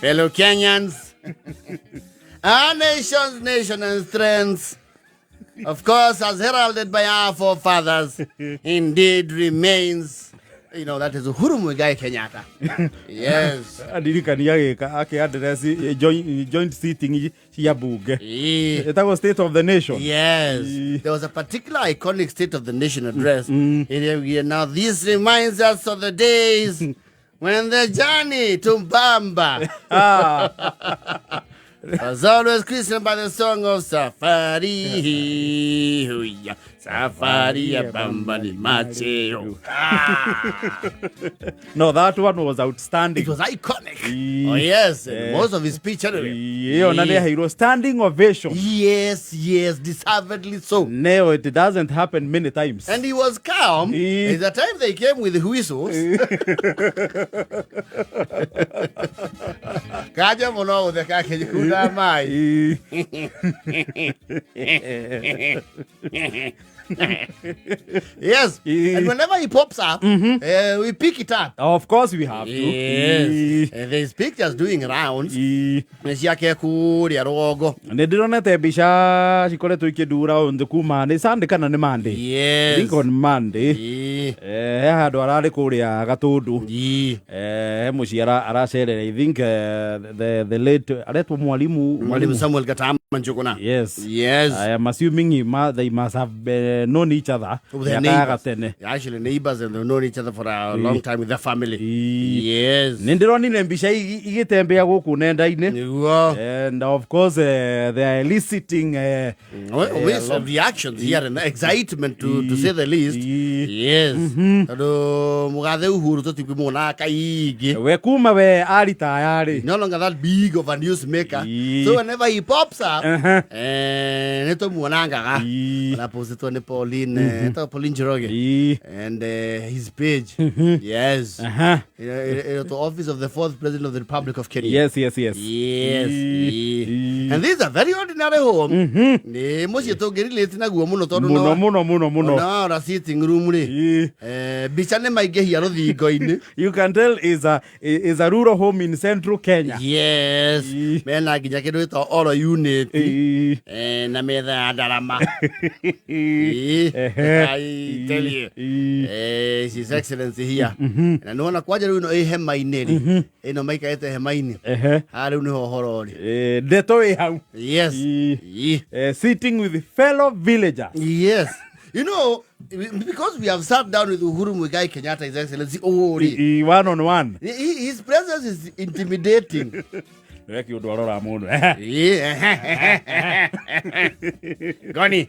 Fellow Kenyans, our nation's nation and strength, of course, as heralded by our forefathers, indeed remains. You know, that is Uhuru Kenyatta. Yes. Joint seating that was State of the Nation. Yes. There was a particular iconic State of the Nation address. Now, this reminds us of the days when the journey to Mbamba was always christened by the song of Safari. Safari ya Bamba ni Macheo. No, that one was outstanding. It was iconic. Oh, yes. Most of his speech anyway. He was standing ovation. Yes, deservedly so. No, it doesn't happen many times. And he was calm. At the time they came with the whistles. Kaja mono the kake kuda mai. Yes, and whenever he pops up, we pick it up. Of course we have to. Yes. And there's pictures doing rounds. Nesiake kuria rogo. Nedironete bisha chikoleto ikidura on the kumande Sunday kana ne Monday. Yes. I think on Monday. Hado arale kuria gatudu. Mushira arasere. I think the late Areto Mwalimu Samuel Gatama Njuguna. Yes. I am assuming they must have known each other. They're actually neighbors, and they've known each other for a long time with their family. Yes. And of course, they are eliciting the actions here and the excitement to say the least. Yes. Mugathe Uhuru no longer that big of a newsmaker. So whenever he pops up, Pauline Jiroge and his page. Yes. The office of the 4th President of the Republic of Kenya. Yes. And this is a very ordinary home. Sitting room. You can tell is a rural home in central Kenya. Yes. Men like all unit. And I made that I tell you, His Excellency here. And I know kwaja runo hemaineri. Eno maika ete hemaini. Haruno horori. Yes. Sitting with fellow villagers. Yes. You know, because we have sat down with Uhuru Kenyatta, His Excellency, one on one. His presence is intimidating. Goni.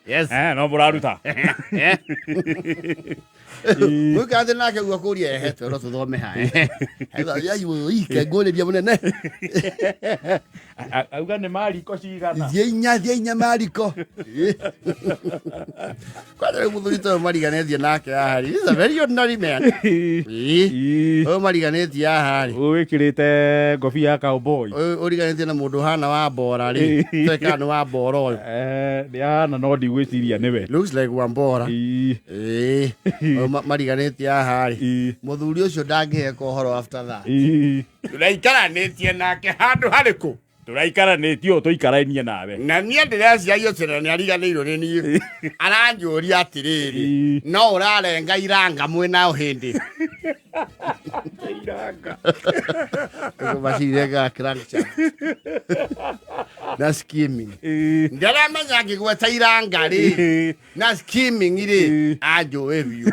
Yes. No buraruta. Mugathe nake gukuria ehetwe ro tuthome ha. Ya yu ike ngone bia munene. Auga ne mariko cigana. Thienya mariko. Kwani muthurito mariganethia nake ahari. He's a very ordinary man. Mariganethia ahari. Wikirite ngofia ya cowboy. Uriganethia na mundu hana wa bora ri. Teka ni wa bora uyu. Diana no digwiciria niwe. Looks like Wambora. Mariganethia ahari. Muthuri ucio ndangiheka uhoro after that. Turaikaranethia nake handu hariku. Turaikaranetio tuikarainie nawe. Na niĩ ndĩreciria cira nĩ ariganĩirwo nĩ niĩ. Aranjũria atĩrĩrĩ. No ũrarenga iranga mwena ũhĩndĩ. Iranga. Macirenga crankchat. Na skimming. Ndaramenya ngĩgweta iranga rĩ. Na skimming rĩ. Anjũĩ biũ.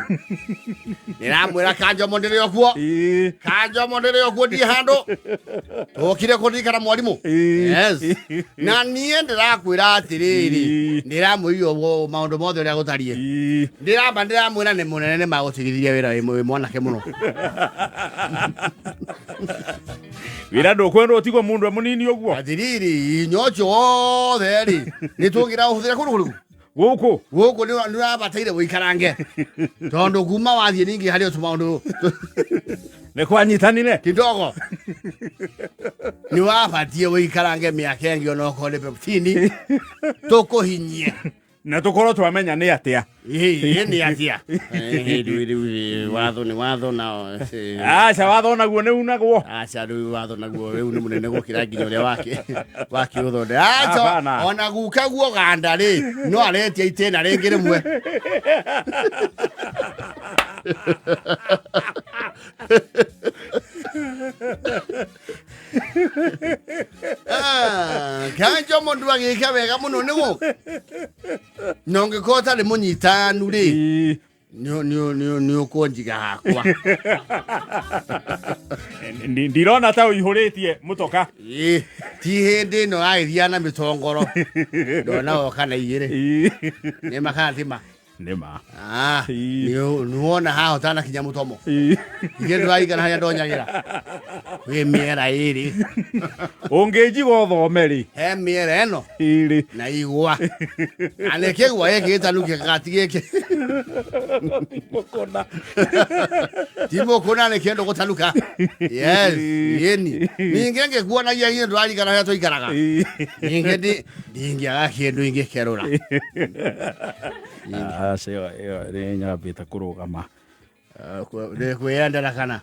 Ndĩramwĩra kanjomo ndĩrĩ okuo. Kanjomo ndĩrĩ okuo ndiĩ handũ. Tũkire kũririkana mwarimũ. Yes. Na niĩ ndĩrakwĩra atĩrĩrĩ. Ndĩramwĩrio maũndũ mothe ũrĩa gũtariĩ. Ndĩramwĩra nĩ mũnene nĩ magũtigithia wĩra wĩ mwanake mũno. Wĩra ndũkwendwo ũtigwo mũndũ mũnini ũguo. Atĩrĩrĩ nyocho wothe rĩ. Nĩtũngĩra ũhũthĩra kũndũ kũrĩkũ. Gũkũ nĩ ũrabataire wĩikarange. Tondũ kuma wathiĩ ningĩ harĩ tũmaũndũ. Nĩ kwanyitanire kidogo. Ni wabatie wĩikarange mĩaka ĩngĩ ona ũkorwo nĩ 15. Tũkũhinyie. na tukorwo twamenya nĩ atĩa nĩ atia watho na aca watho naguo nĩ unagwo aca rĩu watho naguo rĩu nĩ mũnene gũkĩra nginya ũrĩa wake ũthonde aca ona gukaguo ganda rĩ no aretia itĩna rĩngĩ rĩmwe kanjo mũndũ agĩka wega mũno nĩguo na ũngĩkorwo ũtarĩ mũnyitanu rĩ nĩ ũkũnjiga hakwa ndirona ta ũihũrĩtie mũtoka ti hĩndĩ ĩno agĩthiana na mĩtongoro ndona oka na igĩrĩ nĩ makana tima nĩma nĩ wona haha ũtanakinya mũtomo igĩ ndũraigana harĩa ndonyagĩra wĩ mĩera ĩrĩ ũngĩnjiga ũthome rĩ he mĩera ĩno ĩrĩ na igwa na nĩ kĩgwa gĩkĩ gĩtanuke gati gĩkĩ ti mũkũna nĩ kĩndũ gũtanuka yes yeni ningĩ ngĩkuonagia githĩ ndũrarigana harĩa tũikaraga ningĩ ndingĩaga kĩndũ ingĩkerũra acio ĩyo nĩ nyambĩte kũrũgama kwĩyendera kana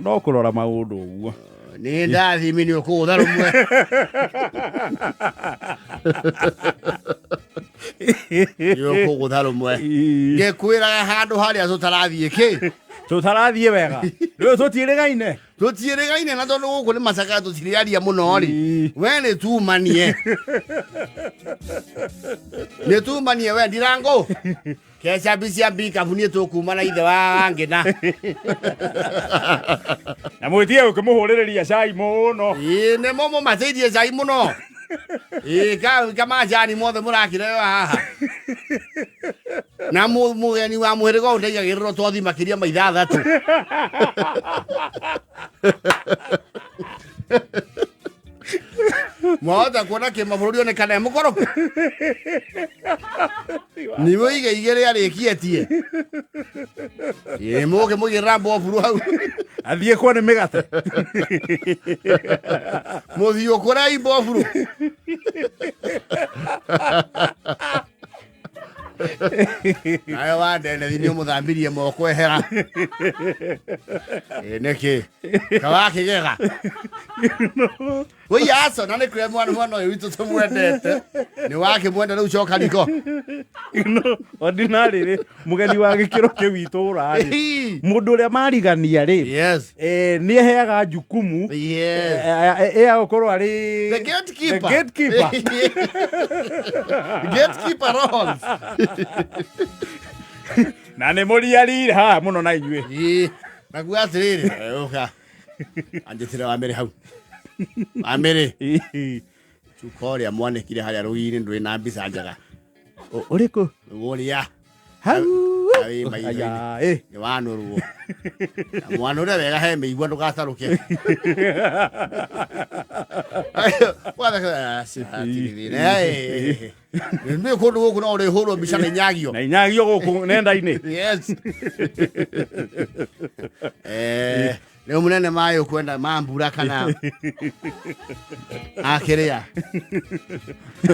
no kũrora maũndũ ũguo nĩ ndathimi nĩ ũkũgũtha rũmwe nĩ ũkũgũtha rũmwe ngĩkwĩraga handũ harĩa tũtarathiĩ kĩ tũtarathiĩ wega rĩu tũtiĩrĩgaine na tondũ gũkũ nĩ macaka tũtiriaria mũno rĩ we nĩ tumanie we ndirango keca mbicia mbikabu niĩ tũkuma na ithe wa ngĩna na mwĩtie ũkĩmũhũrĩrĩria cai mũno nĩ mo mũmateithie cai mũno kamajani mothe mũrakĩreo haha na mũgeni wa mũhĩrĩga ũndeigagĩrĩrwo twathi makĩria ma 6 mwahota kuona kĩmabũrũri onekana mũkoroku nĩ mũige igĩrĩ arĩkietie mũgĩ mũigĩrĩra mboburu hau athiĩ kwa nĩ mĩgate mũthiĩ ũkũra imboburu nayo wandenethi nĩ ũmũthambirie moko ehera nĩkĩ kawakĩgega wĩyaco na nĩ kũrĩa mwana ũyũ witũ tũmwendete nĩ wakĩmwenda rĩu coka riko ordinary rĩ mũgeni wa gĩkĩro kĩu itũ ũrarĩ mũndũ ũrĩa marigania rĩ nĩ aheaga jukumu ĩya gũkorwo arĩ the gatekeeper roles na nĩ mũriarire haha mũno na inyuĩ naguo atĩrĩrĩ ũka anjĩtĩre wa mbere hau wa mbere cuka ũrĩa mwanĩkire harĩa rũĩ-inĩ ndũrĩ na mbica njega ũrĩkũ ũrĩa hau nĩ wanũrwo mwana ũrĩa wega he mĩigua ndũgatarũke nĩ kũndũ gũkũ no ũrĩhũrwo mbica na inyagio gũkũ nenda-inĩ rĩu mũnene maĩ ũkwenda mambura kana akĩrĩa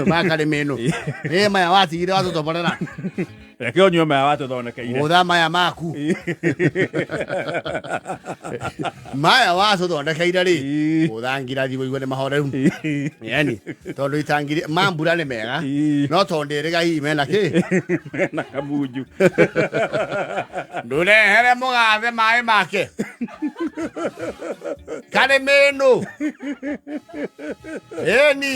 makarĩ mĩnũ maya watigire watũtoborera reke ũnyue maya watũthondekeire ũtha maya maku maya watũthondekeire rĩ ũtha ngirathi wĩigue nĩ mahoreru yani tondũ itangire mambura nĩ mega no tondũ ndĩrĩga hihi mena kĩ mena kamunju ndũrehere mũgathe maĩ make karĩ mĩnũ ĩni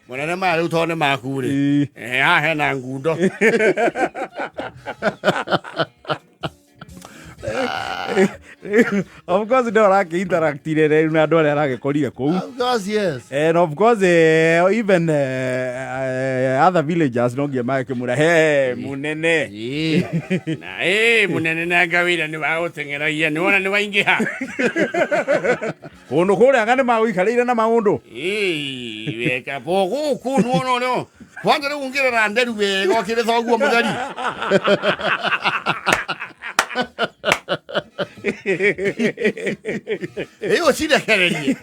mũnene maya rĩu tondũ nĩ maku rĩ haha hena ngundo of course ndio rakĩinteractire rĩu na andũ arĩa aragĩkorire kũu of course yes and of course even other villagers no ngia magĩkĩmwĩra he mũnene na mũnene na ngawĩra nĩ wagũteng'eragia nĩ wona nĩ waingĩha kũndũ kũrĩa anga nĩ magũikarĩire na maũndũ weka po gũkũ no kwanja rĩu ngĩrĩra nderu wega ũkĩrĩ thoguo mũtheri ĩyo cirekererie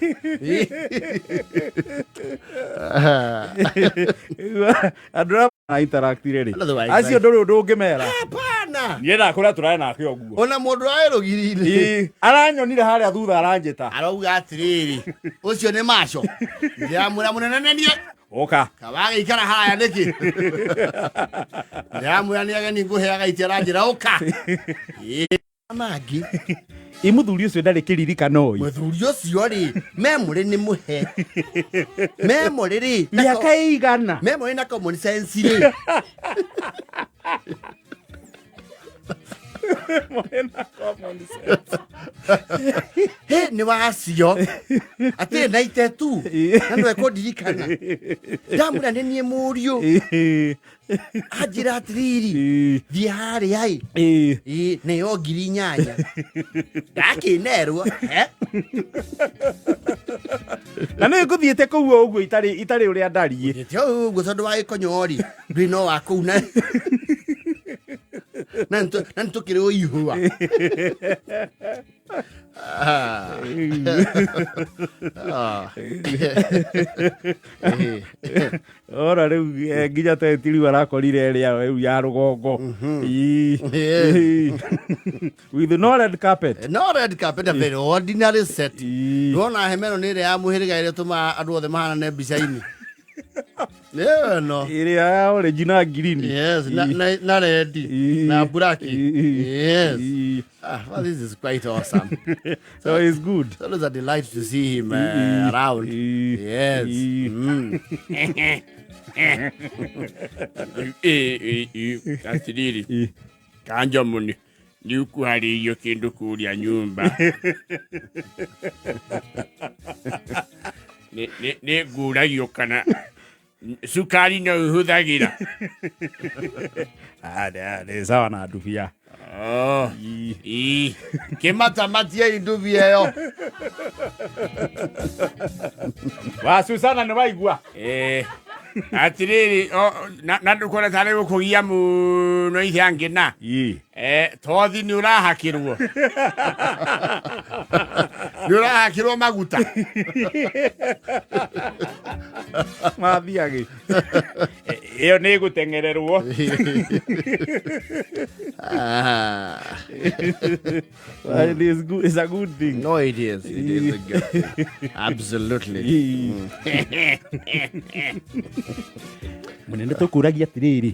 Andra interact rĩrĩ. Acio ndũrĩ ũndũ ũngĩmera. Hapana. Niĩ na kũrĩa tũrae nake ũguo. Ona mũndũ aerũgiri-inĩ. Aranyonire harĩa thutha aranjĩta. Arauga atĩrĩrĩ. Ũcio nĩ maco. Ndĩramwĩra mũnene nenie. Oka. Kawaga ikara haraya nĩkĩ. Ndĩramwĩra nĩ ageni ngũheaga itĩra njĩra ũka. Mangi. Imuthuri ũcio ndarĩ kĩririkano ũyũ. Muthuri ũcio rĩ, memory nĩ mũhe. Memory rĩ. Mĩaka ĩigana. Memory na common sense rĩ. He nĩ wacio. Atĩ na itetu. Na no ekondirikana. Ndamwĩra nĩ niĩ mũriũ. Anjĩra atĩrĩrĩ. Thiĩ harĩa ĩ. Nĩyo 8,000. Ndakĩnerwo. Na nĩ ngũthiĩte kũu ũguo itarĩ ũrĩa ndariĩ. Gĩtĩ ũguo tondũ wa gĩkonyori. Ndũrĩ no wa kũu na. Na nĩtũkĩrĩ ũihũa. Ora rĩu nginya tetiri warakorire ĩrĩa rĩu ya rũgongo. With no red carpet. No red carpet, a very ordinary set. Ndona hemeno nĩ ĩrĩa ya mũhĩrĩga ĩrĩa tũma andũ othe mahanane mbica-inĩ. Yeah, no. Ĩrĩa ya orange na green. Yes, na red. Na black. Yes. Well, this is quite awesome. So it's good. So it was a delight to see him around. Yes. Atĩrĩrĩ. Kanja mũni. Nĩ ũkuharĩirio kĩndũ kũrĩa nyũmba. Nĩ ngũragio kana sukari no ũhũthagĩra. Nĩ sawa na ndubia. Kĩmatamatia ndubia ĩyo. Wa Susana nĩ waigua. Atĩrĩrĩ na ndũkona tarĩ gũkũgia mũno ithe angĩna. Tothi nĩ ũrahakĩrwo. Nĩ ũrahakĩrwo maguta. Mathiagĩ. Ĩyo nĩ gũtengererwo. Well, it's a good thing. No, it is. It is a good thing. Absolutely. Mũnene tũkũragia atĩrĩrĩ.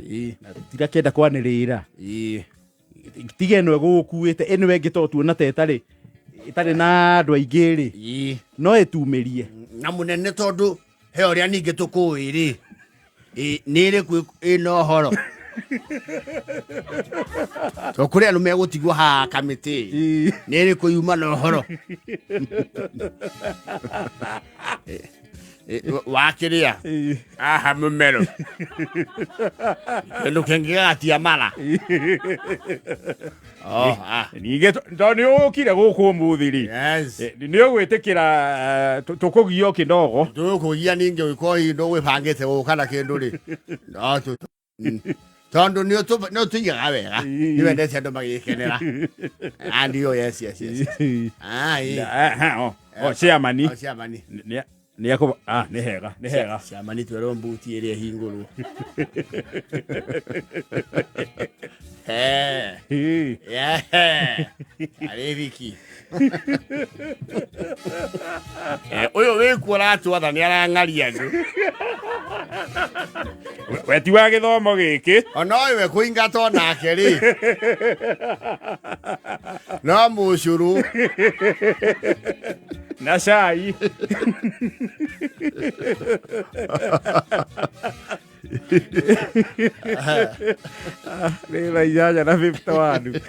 Tirakĩenda kwanĩrĩra. Tiga ĩno ĩgũkuĩte ĩno ĩngĩ to tuona ta ĩtarĩ na andũ aingĩ rĩ. No ĩtumĩrie. Na mũnene tondũ he ũrĩa ningĩ tũkũĩ rĩ. Nĩ ĩrĩkũ ĩna ũhoro. To kũrĩa andũ megũtigwo haha kamĩtĩ. Nĩ ĩrĩkũ yuma na ũhoro. Wakĩrĩa. Aha mũmero. Kĩndũ kĩngĩ gĩgatia mara. Ningĩ tondũ nĩ ũgũkire gũkũ ũmũthĩ rĩ. Nĩ ũgwĩtĩkĩra tũkũgio kĩndogo. Tũkũgia ningĩ ũgĩkorwo ndũgwĩbangĩte gũka na kĩndũ rĩ. Tondũ nĩ ũtũigaga wega. Nĩ wendete andũ magĩkenera. Andio, yes. Ciamani. Ciamani. Nĩ hega. Ciamani twerwo mbuti ĩrĩa hingũrwo. Arĩ wiki. Ũyũ wĩkuo ratwatha nĩ arang'aria andũ. We ti wa gĩthomo gĩkĩ. Ona ũyũ kũingata onake rĩ. No mũcũrũ. Na cai. Nĩ na 8 na 51.